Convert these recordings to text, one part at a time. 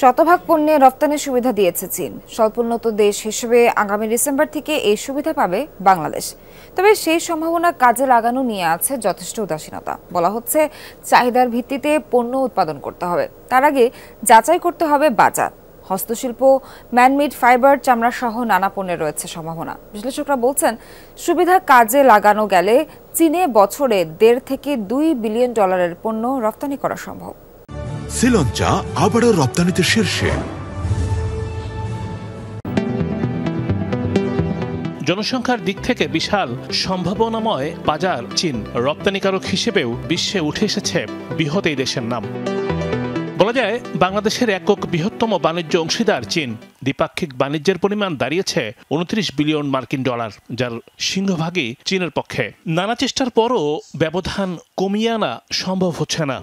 শতভাগ পণ্যে রপ্তানির সুবিধা দিয়েছে চীন। স্বল্পোন্নত দেশ হিসেবে আগামী ডিসেম্বর থেকে এই সুবিধা পাবে বাংলাদেশ। তবে সেই সম্ভাবনা কাজে লাগানো নিয়ে আছে যথেষ্ট উদাসীনতা। বলা হচ্ছে চাহিদার ভিত্তিতে পণ্য উৎপাদন করতে হবে, তার আগে যাচাই করতে হবে বাজার। হস্তশিল্প, ম্যানমেড ফাইবার, চামড়া সহ নানা পণ্যের রয়েছে সম্ভাবনা। বিশ্লেষকরা বলছেন সুবিধা কাজে লাগানো গেলে চীনে বছরে 1.5 থেকে 2 বিলিয়ন ডলারের পণ্য রপ্তানি করা সম্ভব। শ্রীলঙ্কা আবারও রপ্তানিতে শীর্ষে। জনসংখ্যার দিক থেকে বিশাল সম্ভাবনাময় বাজার চীন। রপ্তানিকারক হিসেবেও বিশ্বে উঠে এসেছে বৃহৎ এই দেশের নাম। বলা যায় বাংলাদেশের একক বৃহত্তম বাণিজ্য অংশীদার চীন। দ্বিপাক্ষিক বাণিজ্যের পরিমাণ দাঁড়িয়েছে 29 বিলিয়ন মার্কিন ডলার, যার সিংহভাগই চীনের পক্ষে। নানা চেষ্টার পরও ব্যবধান কমিয়ে আনা সম্ভব হচ্ছে না।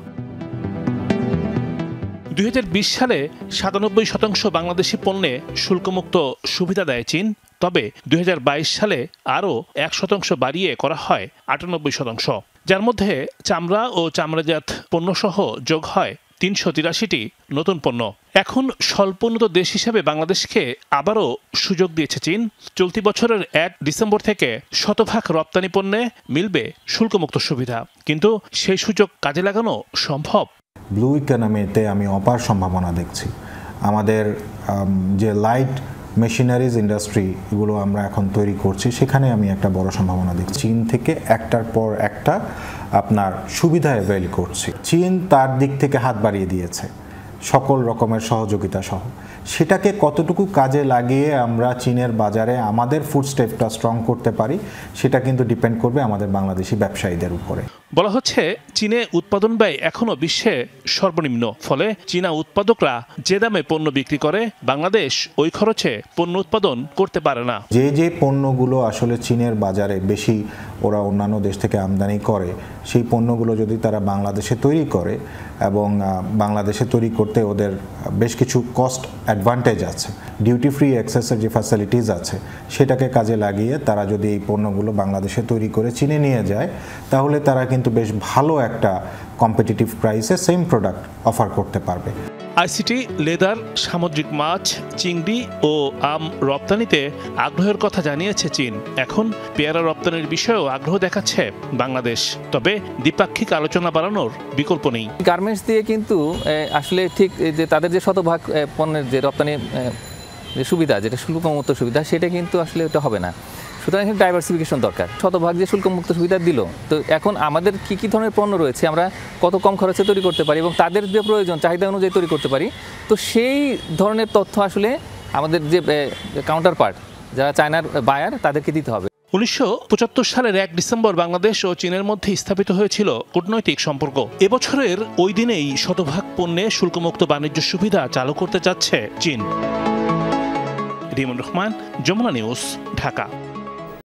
2020 সালে 97% বাংলাদেশি পণ্যে শুল্কমুক্ত সুবিধা দেয় চীন। তবে 2022 সালে আরও 1% বাড়িয়ে করা হয় 98%, যার মধ্যে চামড়া ও চামড়াজাত পণ্যসহ যোগ হয় 383টি নতুন পণ্য। এখন স্বল্পোন্নত দেশ হিসেবে বাংলাদেশকে আবারও সুযোগ দিয়েছে চীন। চলতি বছরের 1 ডিসেম্বর থেকে শতভাগ রপ্তানি পণ্যে মিলবে শুল্কমুক্ত সুবিধা, কিন্তু সেই সুযোগ কাজে লাগানো সম্ভব। ব্লু ইকোনমিতে আমি অপার সম্ভাবনা দেখছি। আমাদের যে লাইট মেশিনারিজ ইন্ডাস্ট্রি, এগুলো আমরা এখন তৈরি করছি, সেখানে আমি একটা বড় সম্ভাবনা দেখছি। চীন থেকে একটার পর একটা আপনার সুবিধা অ্যাভেল করছি। চীন তার দিক থেকে হাত বাড়িয়ে দিয়েছে সকল রকমের সহযোগিতা সহ। সেটাকে কতটুকু কাজে লাগিয়ে আমরা চীনের বাজারে আমাদের ফুটস্টেপটা স্ট্রং করতে পারি, সেটা কিন্তু ডিপেন্ড করবে আমাদের বাংলাদেশি ব্যবসায়ীদের উপরে। বলা হচ্ছে চীনে উৎপাদন ব্যয় এখনও বিশ্বে সর্বনিম্ন। ফলে চীনা উৎপাদকরা যে দামে পণ্য বিক্রি করে, বাংলাদেশ ওই খরচে পণ্য উৎপাদন করতে পারে না। যে পণ্যগুলো আসলে চীনের বাজারে বেশি ওরা অন্যান্য দেশ থেকে আমদানি করে, সেই পণ্যগুলো যদি তারা বাংলাদেশে তৈরি করে, এবং বাংলাদেশে তৈরি করতে ওদের বেশ কিছু কস্ট অ্যাডভান্টেজ আছে, ডিউটি ফ্রি অ্যাক্সেসের যে ফ্যাসিলিটিস আছে, সেটাকে কাজে লাগিয়ে তারা যদি এই পণ্যগুলো বাংলাদেশে তৈরি করে চীনে নিয়ে যায়, তাহলে তারা কিন্তু বেশ ভালো একটা কম্পিটিটিভ প্রাইসে সেম প্রোডাক্ট অফার করতে পারবে। আইসিটি, লেদার, সামুদ্রিক মাছ, চিংড়ি ও আম রপ্তানিতে আগ্রহের কথা জানিয়েছে চীন। এখন পেয়ারা রপ্তানির বিষয়েও আগ্রহ দেখাচ্ছে বাংলাদেশ। তবে দ্বিপাক্ষিক আলোচনা বাড়ানোর বিকল্প নেই। গার্মেন্টস দিয়ে কিন্তু আসলে ঠিক যে তাদের যে শতভাগ পণ্যের যে রপ্তানি যে সুবিধা, যেটা শুল্কমুক্ত সুবিধা, সেটা কিন্তু আসলে এটা হবে না। সুতরাং এখানে ডাইভার্সিফিকেশন দরকার। শতভাগ যে শুল্কমুক্ত সুবিধা দিল, তো এখন আমাদের কী ধরনের পণ্য রয়েছে, আমরা কত কম খরচে তৈরি করতে পারি এবং তাদের যে প্রয়োজন চাহিদা অনুযায়ী তৈরি করতে পারি, তো সেই ধরনের তথ্য আসলে আমাদের যে কাউন্টার পার্ট, যারা চায়নার বায়ার, তাদেরকে দিতে হবে। 1975 সালের 1 ডিসেম্বর বাংলাদেশ ও চীনের মধ্যে স্থাপিত হয়েছিল কূটনৈতিক সম্পর্ক। এবছরের ওই দিনেই শতভাগ পণ্যে শুল্কমুক্ত বাণিজ্য সুবিধা চালু করতে যাচ্ছে চীন। রিমন রহমান, যমুনা নিউজ, ঢাকা।